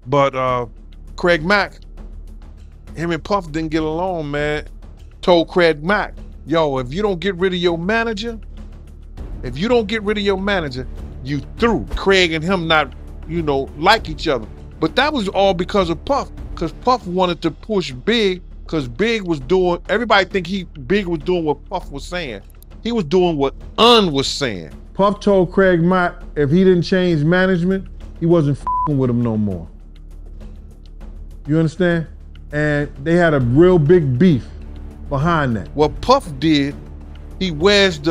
But Craig Mack, him and Puff didn't get along, man. Told Craig Mack, yo, if you don't get rid of your manager, you through. Craig and him not, like each other. But that was all because of Puff, because Puff wanted to push Big, because Big was doing, everybody think Big was doing what Puff was saying. He was doing what was saying. Puff told Craig Mack if he didn't change management, he wasn't f***ing with him no more. You understand? And they had a real big beef behind that. What Puff did, he wedged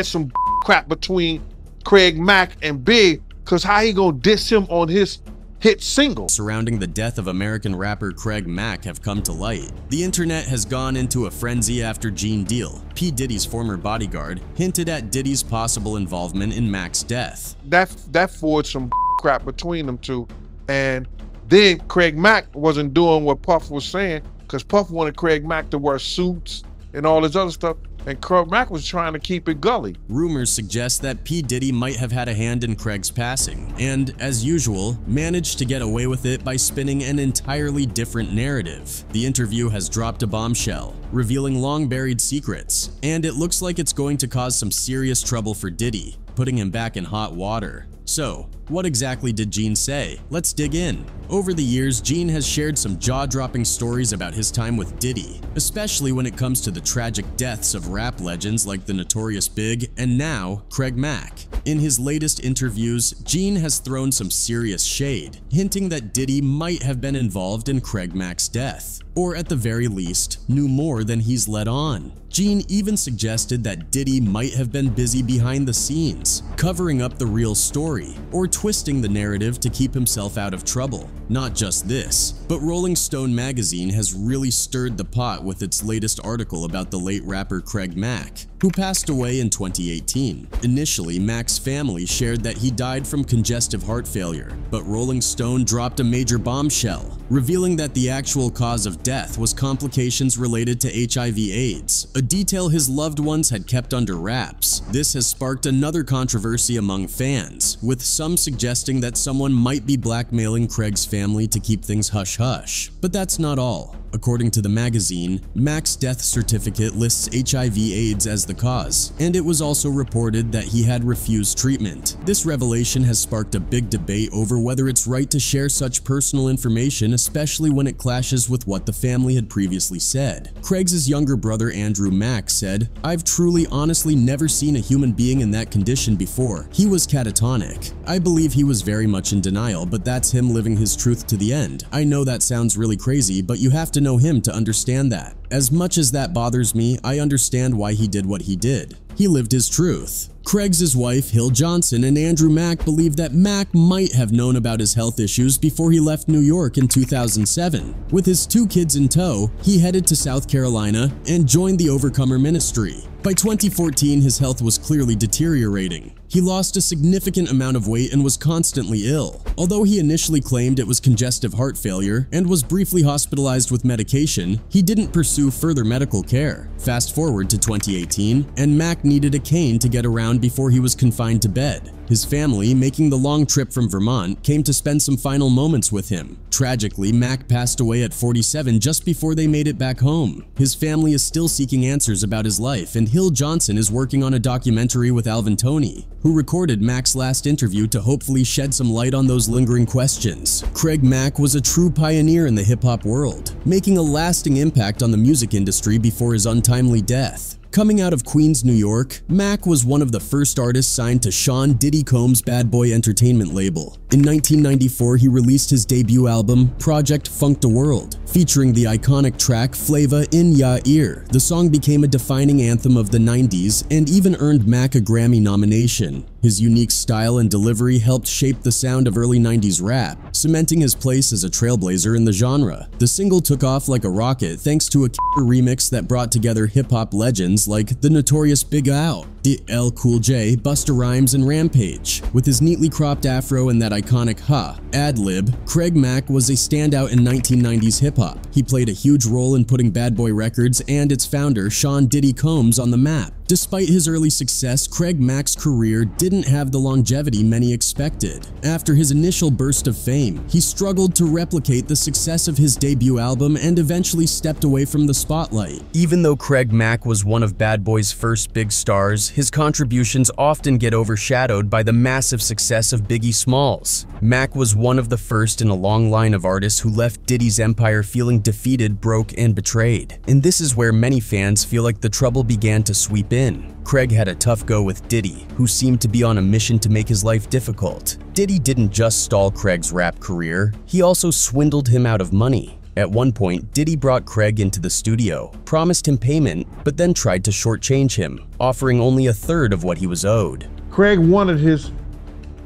some crap between Craig Mack and Big, cause how he gonna diss him on his hit single surrounding the death of American rapper Craig Mack have come to light. The internet has gone into a frenzy after Gene Deal, P. Diddy's former bodyguard, hinted at Diddy's possible involvement in Mack's death. That forged some crap between them two, and then Craig Mack wasn't doing what Puff was saying, because Puff wanted Craig Mack to wear suits and all this other stuff, and Craig Mack was trying to keep it gully. Rumors suggest that P. Diddy might have had a hand in Craig's passing, and, as usual, managed to get away with it by spinning an entirely different narrative. The interview has dropped a bombshell, revealing long-buried secrets, and it looks like it's going to cause some serious trouble for Diddy, putting him back in hot water. So, what exactly did Gene say? Let's dig in. Over the years, Gene has shared some jaw-dropping stories about his time with Diddy, especially when it comes to the tragic deaths of rap legends like the Notorious Big and now Craig Mack. In his latest interviews, Gene has thrown some serious shade, hinting that Diddy might have been involved in Craig Mack's death, or at the very least, knew more than he's let on. Gene even suggested that Diddy might have been busy behind the scenes, covering up the real story, or twisting the narrative to keep himself out of trouble. Not just this, but Rolling Stone magazine has really stirred the pot with its latest article about the late rapper Craig Mack, who passed away in 2018. Initially, Mack's family shared that he died from congestive heart failure, but Rolling Stone dropped a major bombshell, revealing that the actual cause of death was complications related to HIV/AIDS, a detail his loved ones had kept under wraps. This has sparked another controversy among fans, with some suggesting that someone might be blackmailing Craig's family to keep things hush-hush. But that's not all. According to the magazine, Mack's death certificate lists HIV/AIDS as the cause, and it was also reported that he had refused treatment. This revelation has sparked a big debate over whether it's right to share such personal information, especially when it clashes with what the family had previously said. Craig's younger brother Andrew Mack said, "I've truly honestly never seen a human being in that condition before. He was catatonic. I believe he was very much in denial, but that's him living his truth to the end. I know that sounds really crazy, but you have to know him to understand that. As much as that bothers me, I understand why he did what he did. He lived his truth." Craig's wife, Hill Johnson, and Andrew Mack believe that Mack might have known about his health issues before he left New York in 2007. With his 2 kids in tow, he headed to South Carolina and joined the Overcomer Ministry. By 2014, his health was clearly deteriorating. He lost a significant amount of weight and was constantly ill. Although he initially claimed it was congestive heart failure and was briefly hospitalized with medication, he didn't pursue further medical care. Fast forward to 2018, and Mack needed a cane to get around before he was confined to bed. His family, making the long trip from Vermont, came to spend some final moments with him. Tragically, Mack passed away at 47 just before they made it back home. His family is still seeking answers about his life, and Hill Johnson is working on a documentary with Alvin Toney, who recorded Mack's last interview to hopefully shed some light on those lingering questions. Craig Mack was a true pioneer in the hip-hop world, making a lasting impact on the music industry before his untimely death. Coming out of Queens, New York, Mack was one of the first artists signed to Sean "Diddy" Combs' Bad Boy Entertainment label. In 1994, he released his debut album, Project Funk the World, featuring the iconic track Flava in Ya Ear. The song became a defining anthem of the 90s and even earned Mack a Grammy nomination. His unique style and delivery helped shape the sound of early 90s rap, cementing his place as a trailblazer in the genre. The single took off like a rocket thanks to a killer remix that brought together hip-hop legends like the Notorious Big Out. LL Cool J, Busta Rhymes, and Rampage. With his neatly cropped afro and that iconic "ha" ad-lib, Craig Mack was a standout in 1990s hip-hop. He played a huge role in putting Bad Boy Records and its founder, Sean "Diddy" Combs, on the map. Despite his early success, Craig Mack's career didn't have the longevity many expected. After his initial burst of fame, he struggled to replicate the success of his debut album and eventually stepped away from the spotlight. Even though Craig Mack was one of Bad Boy's first big stars, his contributions often get overshadowed by the massive success of Biggie Smalls. Mack was one of the first in a long line of artists who left Diddy's empire feeling defeated, broke, and betrayed. And this is where many fans feel like the trouble began to sweep in. Craig had a tough go with Diddy, who seemed to be on a mission to make his life difficult. Diddy didn't just stall Craig's rap career, he also swindled him out of money. At one point, Diddy brought Craig into the studio, promised him payment, but then tried to shortchange him, offering only a third of what he was owed. Craig wanted his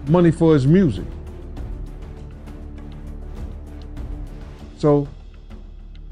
money for his music. So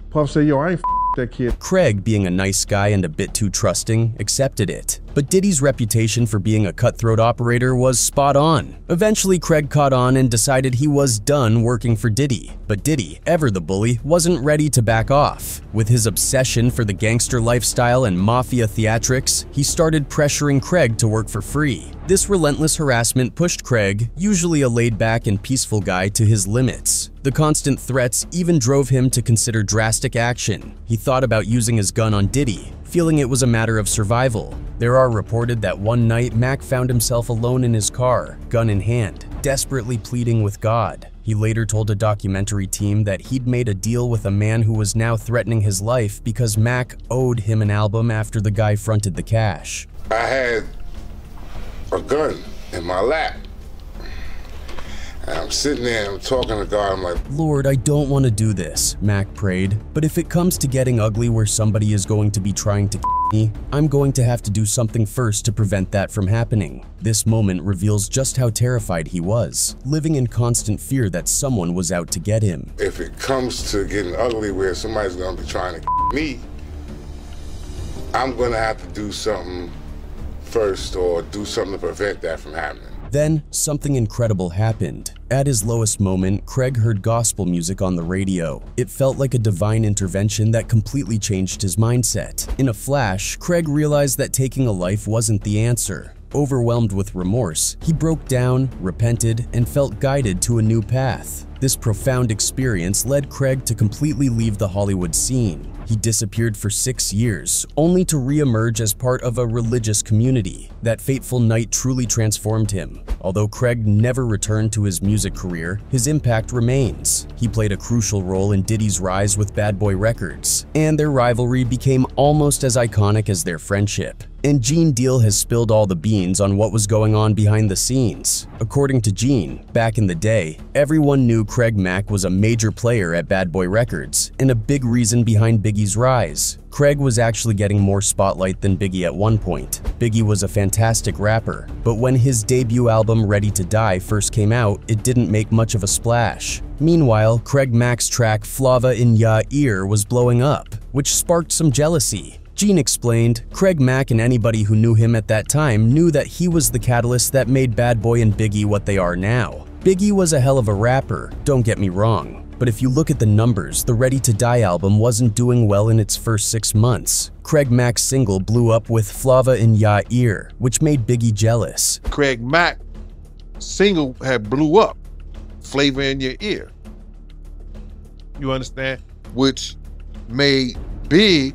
Puff said, yo, I ain't that kid. Craig, being a nice guy and a bit too trusting, accepted it. But Diddy's reputation for being a cutthroat operator was spot on. Eventually, Craig caught on and decided he was done working for Diddy. But Diddy, ever the bully, wasn't ready to back off. With his obsession for the gangster lifestyle and mafia theatrics, he started pressuring Craig to work for free. This relentless harassment pushed Craig, usually a laid-back and peaceful guy, to his limits. The constant threats even drove him to consider drastic action. He thought about using his gun on Diddy, feeling it was a matter of survival. There are reported that one night Mack found himself alone in his car, gun in hand, desperately pleading with God. He later told a documentary team that he'd made a deal with a man who was now threatening his life because Mack owed him an album after the guy fronted the cash. I had a gun in my lap. And I'm sitting there and I'm talking to God, I'm like, Lord, I don't want to do this, Mack prayed. But if it comes to getting ugly where somebody is going to be trying to me, I'm going to have to do something first to prevent that from happening. This moment reveals just how terrified he was, living in constant fear that someone was out to get him. if it comes to getting ugly where somebody's gonna be trying to me, I'm gonna have to do something first or do something to prevent that from happening. Then, something incredible happened. At his lowest moment, Craig heard gospel music on the radio. It felt like a divine intervention that completely changed his mindset. In a flash, Craig realized that taking a life wasn't the answer. Overwhelmed with remorse, he broke down, repented, and felt guided to a new path. This profound experience led Craig to completely leave the Hollywood scene. He disappeared for 6 years, only to re-emerge as part of a religious community. That fateful night truly transformed him. Although Craig never returned to his music career, his impact remains. He played a crucial role in Diddy's rise with Bad Boy Records, and their rivalry became almost as iconic as their friendship. And Gene Deal has spilled all the beans on what was going on behind the scenes. According to Gene, back in the day, everyone knew Craig Mack was a major player at Bad Boy Records and a big reason behind Biggie's rise. Craig was actually getting more spotlight than Biggie at one point. Biggie was a fantastic rapper, but when his debut album Ready to Die first came out, it didn't make much of a splash. Meanwhile, Craig Mack's track Flava in Ya Ear was blowing up, which sparked some jealousy. Gene explained, Craig Mack and anybody who knew him at that time knew that he was the catalyst that made Bad Boy and Biggie what they are now. Biggie was a hell of a rapper, don't get me wrong. But if you look at the numbers, the Ready to Die album wasn't doing well in its first 6 months. Craig Mack's single blew up with Flava in Ya Ear, which made Biggie jealous. Craig Mack single had blew up, Flavor in Your Ear. You understand? Which made Big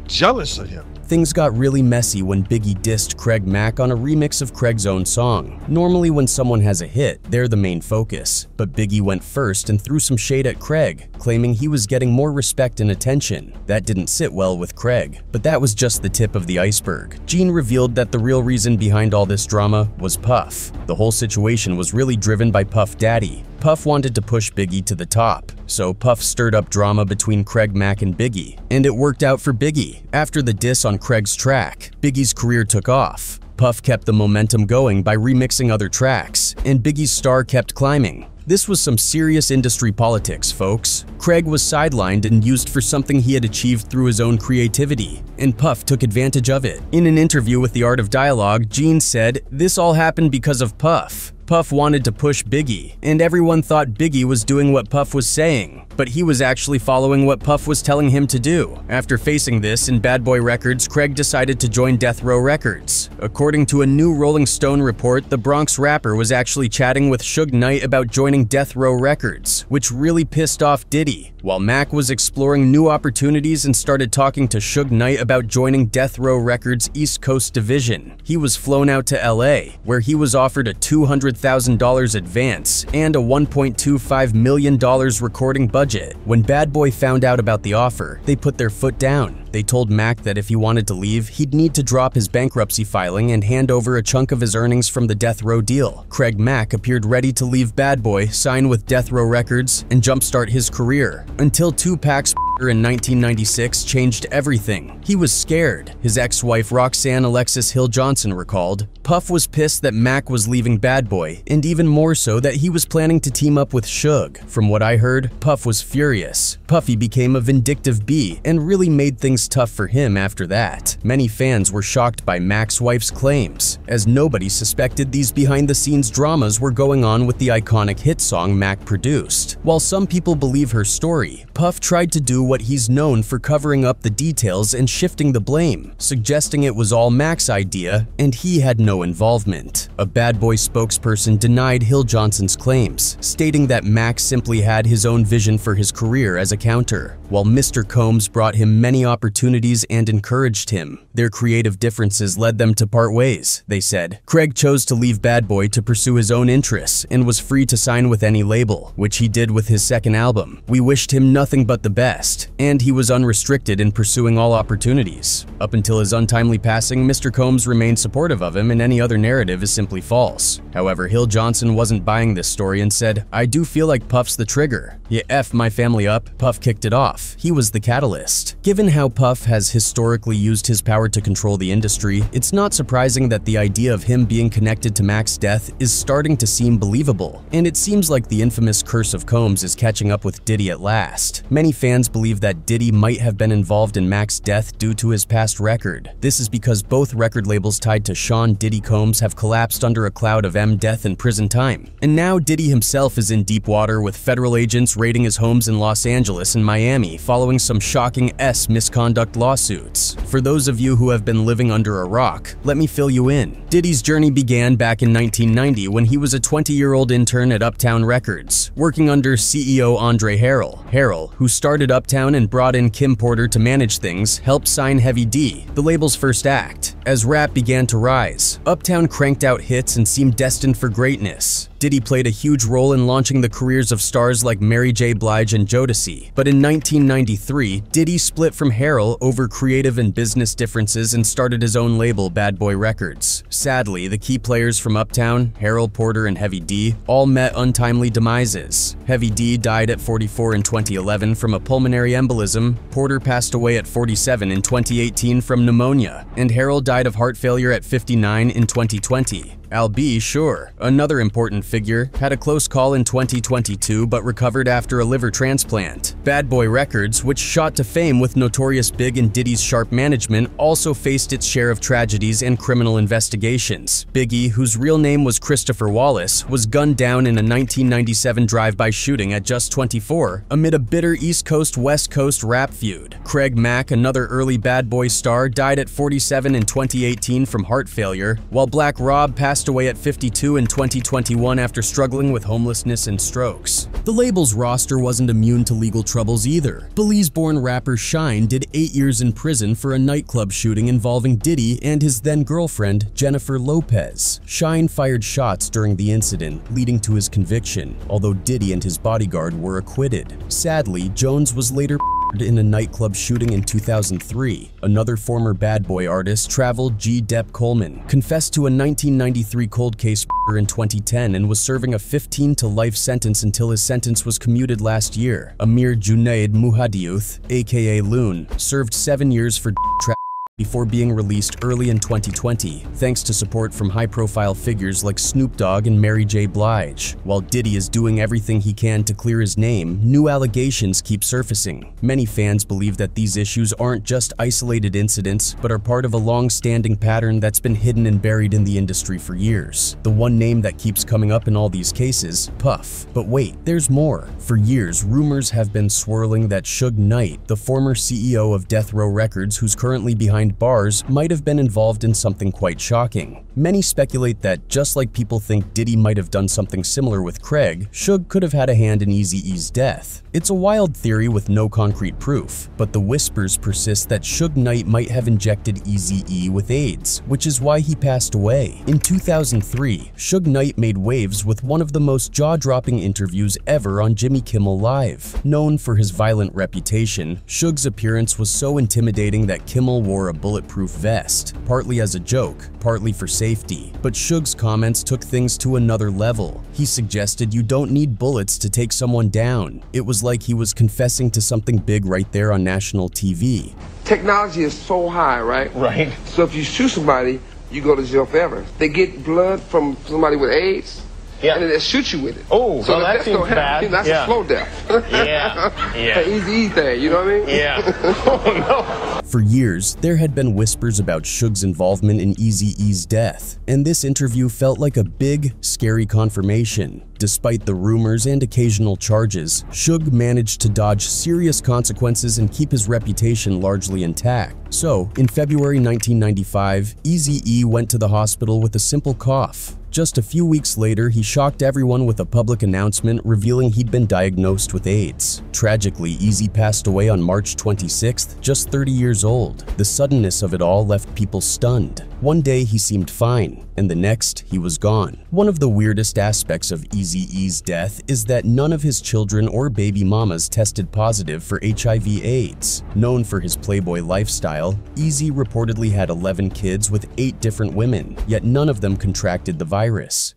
jealous of him. Things got really messy when Biggie dissed Craig Mack on a remix of Craig's own song. Normally when someone has a hit, they're the main focus. But Biggie went first and threw some shade at Craig, claiming he was getting more respect and attention. That didn't sit well with Craig, but that was just the tip of the iceberg. Gene revealed that the real reason behind all this drama was Puff. The whole situation was really driven by Puff Daddy. Puff wanted to push Biggie to the top, so Puff stirred up drama between Craig Mack and Biggie, and it worked out for Biggie. After the diss on Craig's track, Biggie's career took off. Puff kept the momentum going by remixing other tracks, and Biggie's star kept climbing. This was some serious industry politics, folks. Craig was sidelined and used for something he had achieved through his own creativity, and Puff took advantage of it. In an interview with The Art of Dialogue, Gene said, "This all happened because of Puff. Puff wanted to push Biggie, and everyone thought Biggie was doing what Puff was saying, but he was actually following what Puff was telling him to do." After facing this in Bad Boy Records, Craig decided to join Death Row Records. According to a new Rolling Stone report, the Bronx rapper was actually chatting with Suge Knight about joining Death Row Records, which really pissed off Diddy, while Mack was exploring new opportunities and started talking to Suge Knight about joining Death Row Records' East Coast division. He was flown out to LA, where he was offered a $200,000 advance and a $1.25 million recording budget. When Bad Boy found out about the offer, they put their foot down. They told Mack that if he wanted to leave, he'd need to drop his bankruptcy filing and hand over a chunk of his earnings from the Death Row deal. Craig Mack appeared ready to leave Bad Boy, sign with Death Row Records, and jumpstart his career, until Tupac's in 1996 changed everything. He was scared, his ex-wife Roxanne Alexis Hill Johnson recalled. Puff was pissed that Mack was leaving Bad Boy, and even more so that he was planning to team up with Suge. From what I heard, Puff was furious. Puffy became a vindictive bee and really made things tough for him after that. Many fans were shocked by Mack's wife's claims, as nobody suspected these behind-the-scenes dramas were going on with the iconic hit song Mack produced. While some people believe her story, Puff tried to do what he's known for, covering up the details and shifting the blame, suggesting it was all Mack's idea and he had no involvement. A Bad Boy spokesperson denied Hill Johnson's claims, stating that Mack simply had his own vision for his career as a counter, while Mr. Combs brought him many opportunities and encouraged him. Their creative differences led them to part ways, they said. Craig chose to leave Bad Boy to pursue his own interests and was free to sign with any label, which he did with his second album. We wished him nothing but the best, and he was unrestricted in pursuing all opportunities. Up until his untimely passing, Mr. Combs remained supportive of him, and any other narrative is simply false. However, Hill Johnson wasn't buying this story and said, "I do feel like Puff's the trigger. You F my family up, Puff kicked it off. He was the catalyst." Given how Puff has historically used his power to control the industry, it's not surprising that the idea of him being connected to Mack's death is starting to seem believable, and it seems like the infamous curse of Combs is catching up with Diddy at last. Many fans believe that Diddy might have been involved in Mack's death due to his past record. This is because both record labels tied to Sean Diddy Combs have collapsed under a cloud of death and prison time. And now Diddy himself is in deep water, with federal agents raiding his homes in Los Angeles and Miami following some shocking misconduct lawsuits. For those of you who have been living under a rock, let me fill you in. Diddy's journey began back in 1990 when he was a 20-year-old intern at Uptown Records, working under CEO Andre Harrell. Harrell, who started Uptown and brought in Kim Porter to manage things, helped sign Heavy D, the label's first act. As rap began to rise, Uptown cranked out hits and seemed destined for greatness. Diddy played a huge role in launching the careers of stars like Mary J. Blige and Jodeci. But in 1993, Diddy split from Harrell over creative and business differences and started his own label, Bad Boy Records. Sadly, the key players from Uptown, Harrell, Porter, and Heavy D, all met untimely demises. Heavy D died at 44 in 2011 from a pulmonary embolism, Porter passed away at 47 in 2018 from pneumonia, and Harrell died of heart failure at 59 in 2020. Al B, sure, another important figure, had a close call in 2022 but recovered after a liver transplant. Bad Boy Records, which shot to fame with Notorious Big and Diddy's sharp management, also faced its share of tragedies and criminal investigations. Biggie, whose real name was Christopher Wallace, was gunned down in a 1997 drive-by shooting at just 24 amid a bitter East Coast-West Coast rap feud. Craig Mack, another early Bad Boy star, died at 47 in 2018 from heart failure, while Black Rob passed away at 52 in 2021 after struggling with homelessness and strokes. The label's roster wasn't immune to legal troubles either. Belize-born rapper Shine did 8 years in prison for a nightclub shooting involving Diddy and his then-girlfriend, Jennifer Lopez. Shine fired shots during the incident, leading to his conviction, although Diddy and his bodyguard were acquitted. Sadly, Jones was later in a nightclub shooting in 2003. Another former Bad Boy artist, Travel G. Depp Coleman, confessed to a 1993 cold case in 2010 and was serving a 15 to life sentence until his sentence was commuted last year. Amir Junaid Muhadiyuth, aka Loon, served 7 years for before being released early in 2020, thanks to support from high-profile figures like Snoop Dogg and Mary J. Blige. While Diddy is doing everything he can to clear his name, new allegations keep surfacing. Many fans believe that these issues aren't just isolated incidents, but are part of a long-standing pattern that's been hidden and buried in the industry for years. The one name that keeps coming up in all these cases, Puff. But wait, there's more. For years, rumors have been swirling that Suge Knight, the former CEO of Death Row Records who's currently behind bars, might have been involved in something quite shocking. Many speculate that just like people think Diddy might have done something similar with Craig, Suge could have had a hand in Eazy-E's death. It's a wild theory with no concrete proof, but the whispers persist that Suge Knight might have injected Eazy-E with AIDS, which is why he passed away. In 2003, Suge Knight made waves with one of the most jaw-dropping interviews ever on Jimmy Kimmel Live. Known for his violent reputation, Suge's appearance was so intimidating that Kimmel wore a bulletproof vest, partly as a joke, partly for safety. But Suge's comments took things to another level. He suggested you don't need bullets to take someone down. It was like he was confessing to something big right there on national TV. Technology is so high, right? Right. So if you shoot somebody, you go to jail forever. They get blood from somebody with AIDS, yeah, and then they shoot you with it. Oh, so that seems bad. That's a slow death. Yeah. An easy thing, you know what I mean? Yeah. Oh, no. For years, there had been whispers about Suge's involvement in Eazy-E's death, and this interview felt like a big, scary confirmation. Despite the rumors and occasional charges, Suge managed to dodge serious consequences and keep his reputation largely intact. So, in February 1995, Eazy-E went to the hospital with a simple cough. Just a few weeks later, he shocked everyone with a public announcement revealing he'd been diagnosed with AIDS. Tragically, Eazy passed away on March 26th, just 30 years old. The suddenness of it all left people stunned. One day he seemed fine, and the next he was gone. One of the weirdest aspects of Eazy-E's death is that none of his children or baby mamas tested positive for HIV/AIDS. Known for his playboy lifestyle, Eazy reportedly had 11 kids with 8 different women, yet none of them contracted the virus.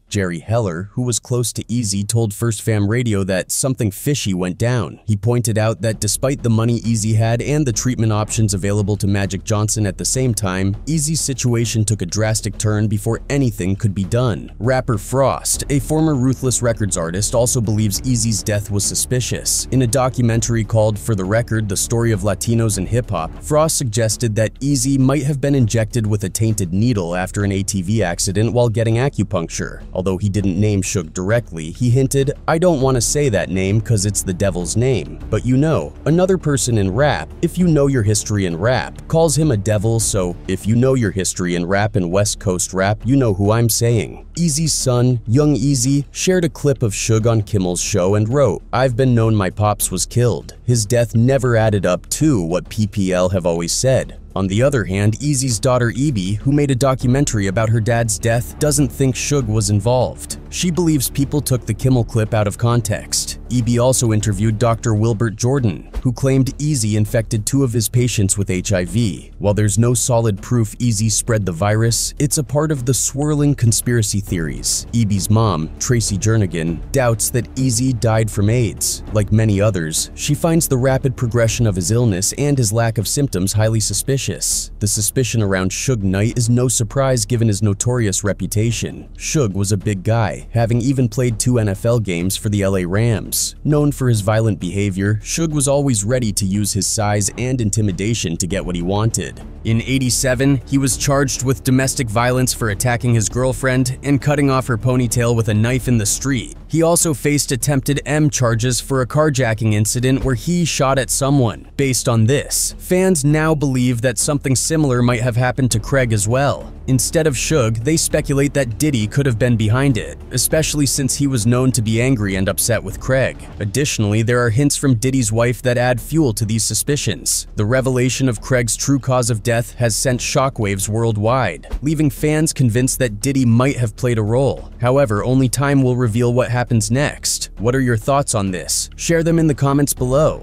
Jerry Heller, who was close to Eazy, told First Fam Radio that something fishy went down. He pointed out that despite the money Eazy had and the treatment options available to Magic Johnson at the same time, Eazy's situation took a drastic turn before anything could be done. Rapper Frost, a former Ruthless Records artist, also believes Eazy's death was suspicious. In a documentary called For the Record, The Story of Latinos in Hip Hop, Frost suggested that Eazy might have been injected with a tainted needle after an ATV accident while getting acupuncture. Although he didn't name Suge directly, he hinted, "I don't want to say that name cause it's the devil's name." But you know, another person in rap, if you know your history in rap, calls him a devil, so if you know your history in rap and West Coast rap, you know who I'm saying. Eazy's son, Young Eazy, shared a clip of Suge on Kimmel's show and wrote, "I've been known my pops was killed. His death never added up to what PPL have always said." On the other hand, Eazy's daughter Evie, who made a documentary about her dad's death, doesn't think Suge was involved. She believes people took the Kimmel clip out of context. Evie also interviewed Dr. Wilbert Jordan, who claimed Eazy infected 2 of his patients with HIV. While there's no solid proof Eazy spread the virus, it's a part of the swirling conspiracy theories. Evie's mom, Tracy Jernigan, doubts that Eazy died from AIDS. Like many others, she finds the rapid progression of his illness and his lack of symptoms highly suspicious. The suspicion around Suge Knight is no surprise given his notorious reputation. Suge was a big guy, having even played 2 NFL games for the LA Rams. Known for his violent behavior, Suge was always ready to use his size and intimidation to get what he wanted. In '87, he was charged with domestic violence for attacking his girlfriend and cutting off her ponytail with a knife in the street. He also faced attempted M charges for a carjacking incident where he shot at someone. Based on this, fans now believe that something similar might have happened to Craig as well. Instead of Suge, they speculate that Diddy could have been behind it, especially since he was known to be angry and upset with Craig. Additionally, there are hints from Diddy's wife that add fuel to these suspicions. The revelation of Craig's true cause of death has sent shockwaves worldwide, leaving fans convinced that Diddy might have played a role. However, only time will reveal what happens next. What are your thoughts on this? Share them in the comments below.